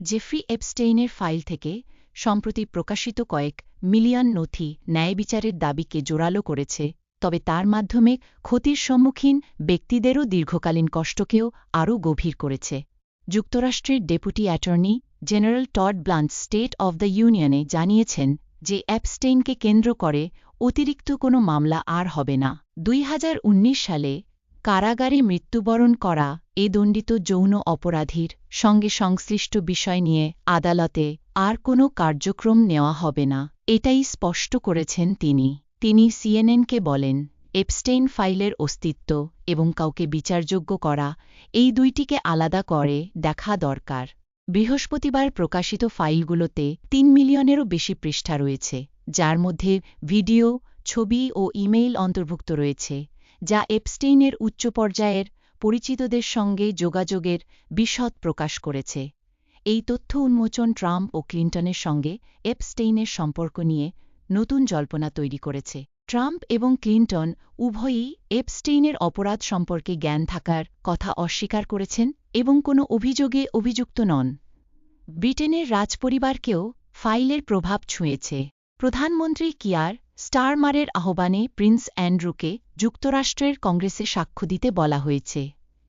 Jeffrey এপস্টেইনের file থেকে সম্প্রতি প্রকাশিত কয়েক মিলিয়ন নথি ন্যায়বিচারের দাবিকে জোরালো করেছে, তবে তার মাধ্যমে ক্ষতির সম্মুখীন ব্যক্তিদেরও দীর্ঘকালীন কষ্টকেও আরও গভীর করেছে। যুক্তরাষ্ট্রের deputy attorney general Todd blunt state of the ইউনিয়নে জানিয়েছেন যে এপস্টেইনকে কেন্দ্র করে অতিরিক্ত কোনো মামলা আর হবে না। 2019 সালে কারাগারে মৃত্যুবরণ করা এ দণ্ডিত যৌন অপরাধীর সঙ্গে সংশ্লিষ্ট বিষয় নিয়ে আদালতে আর কোনো কার্যক্রম নেওয়া হবে না, এটাই স্পষ্ট করেছেন তিনি সিএনএনকে বলেন, এপস্টেইন ফাইলের অস্তিত্ব এবং কাউকে বিচারযোগ্য করা এই দুইটিকে আলাদা করে দেখা দরকার। বৃহস্পতিবার প্রকাশিত ফাইলগুলোতে 3 মিলিয়নেরও বেশি পৃষ্ঠা রয়েছে, যার মধ্যে ভিডিও, ছবি ও ইমেইল অন্তর্ভুক্ত রয়েছে, যা এপস্টেইনের উচ্চ পর্যায়ের পরিচিতদের সঙ্গে যোগাযোগের বিশদ প্রকাশ করেছে। এই তথ্য উন্মোচন ট্রাম্প ও ক্লিন্টনের সঙ্গে এপস্টেইনের সম্পর্ক নিয়ে নতুন জল্পনা তৈরি করেছে। ট্রাম্প এবং ক্লিন্টন উভয়ই এপস্টেইনের অপরাধ সম্পর্কে জ্ঞান থাকার কথা অস্বীকার করেছেন এবং কোনো অভিযোগে অভিযুক্ত নন। ব্রিটেনের রাজপরিবারকেও ফাইলের প্রভাব ছুঁয়েছে। প্রধানমন্ত্রী কিয়ার স্টারমারের আহ্বানে প্রিন্স অ্যান্ড্রুকে যুক্তরাষ্ট্রের কংগ্রেসে সাক্ষ্য দিতে বলা হয়েছে।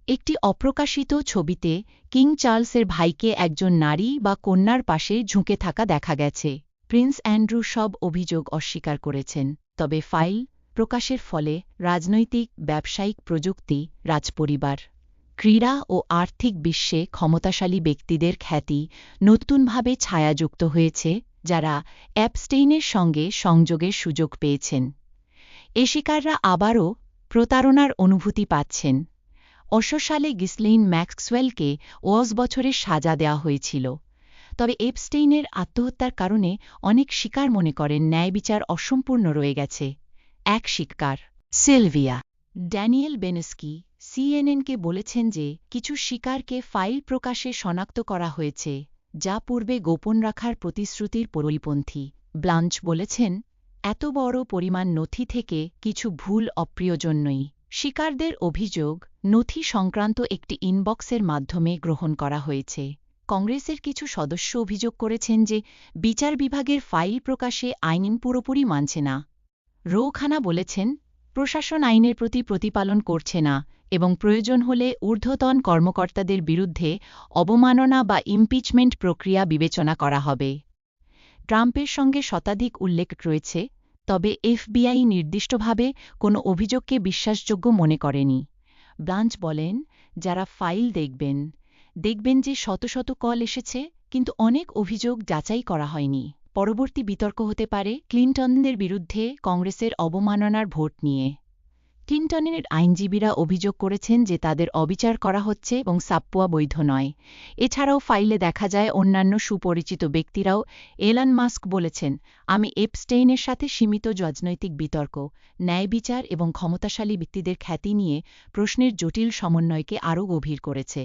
একটি অপ্রকাশিত ছবিতে কিং চার্লসের ভাইকে একজন নারী বা কন্যার পাশে ঝুঁকে থাকা দেখা গেছে। প্রিন্স অ্যান্ড্রু সব অভিযোগ অস্বীকার করেছেন, তবে ফাইল প্রকাশের ফলে রাজনৈতিক, ব্যবসায়িক, প্রযুক্তি, রাজপরিবার, ক্রীড়া ও আর্থিক বিশ্বে ক্ষমতাশালী ব্যক্তিদের খ্যাতি নতুনভাবে ছায়াযুক্ত হয়েছে, যারা এপস্টেইনের সঙ্গে সংযোগের সুযোগ পেয়েছেন। এ শিকাররা আবারও প্রতারণার অনুভূতি পাচ্ছেন। সালে গিসলেইন ম্যাক্সওয়েলকে 20 বছরের সাজা দেওয়া হয়েছিল, তবে এপস্টেইনের আত্মহত্যার কারণে অনেক শিকার মনে করেন ন্যায়বিচার অসম্পূর্ণ রয়ে গেছে। এক শিকার সিলভিয়া ড্যানিয়েল বেনেস্কি সিএনএনকে বলেছেন যে কিছু শিকারকে ফাইল প্রকাশে শনাক্ত করা হয়েছে, যা পূর্বে গোপন রাখার প্রতিশ্রুতির পরিপন্থী। ব্লাঞ্চ বলেছেন, এত বড় পরিমাণ নথি থেকে কিছু ভুল অপ্রিয়জনই। শিকারদের অভিযোগ নথি সংক্রান্ত একটি ইনবক্সের মাধ্যমে গ্রহণ করা হয়েছে। কংগ্রেসের কিছু সদস্য অভিযোগ করেছেন যে বিচার বিভাগের ফাইল প্রকাশে আইন পুরোপুরি মানছে না। রো খানা বলেছেন, প্রশাসন আইনের প্রতি প্রতিপালন করছে না এবং প্রয়োজন হলে ঊর্ধ্বতন কর্মকর্তাদের বিরুদ্ধে অবমাননা বা ইমপিচমেন্ট প্রক্রিয়া বিবেচনা করা হবে। ট্রাম্পের সঙ্গে শতাধিক উল্লেখ রয়েছে, তবে এফবিআই নির্দিষ্টভাবে কোনো অভিযোগকে বিশ্বাসযোগ্য মনে করেনি। ব্লাঞ্চ বলেন, যারা ফাইল দেখবেন যে শত শত কল এসেছে, কিন্তু অনেক অভিযোগ যাচাই করা হয়নি। পরবর্তী বিতর্ক হতে পারে ক্লিন্টনদের বিরুদ্ধে কংগ্রেসের অবমাননার ভোট নিয়ে। ক্লিন্টনের আইনজীবীরা অভিযোগ করেছেন যে তাদের অবিচার করা হচ্ছে এবং সাপ্পুয়া বৈধ নয়। এছাড়াও ফাইলে দেখা যায় অন্যান্য সুপরিচিত ব্যক্তিরাও। এলন মাস্ক বলেছেন, আমি এপস্টেইনের সাথে সীমিত রাজনৈতিক বিতর্ক, ন্যায়বিচার এবং ক্ষমতাশালী ব্যক্তিদের খ্যাতি নিয়ে প্রশ্নের জটিল সমন্বয়কে আরও গভীর করেছে।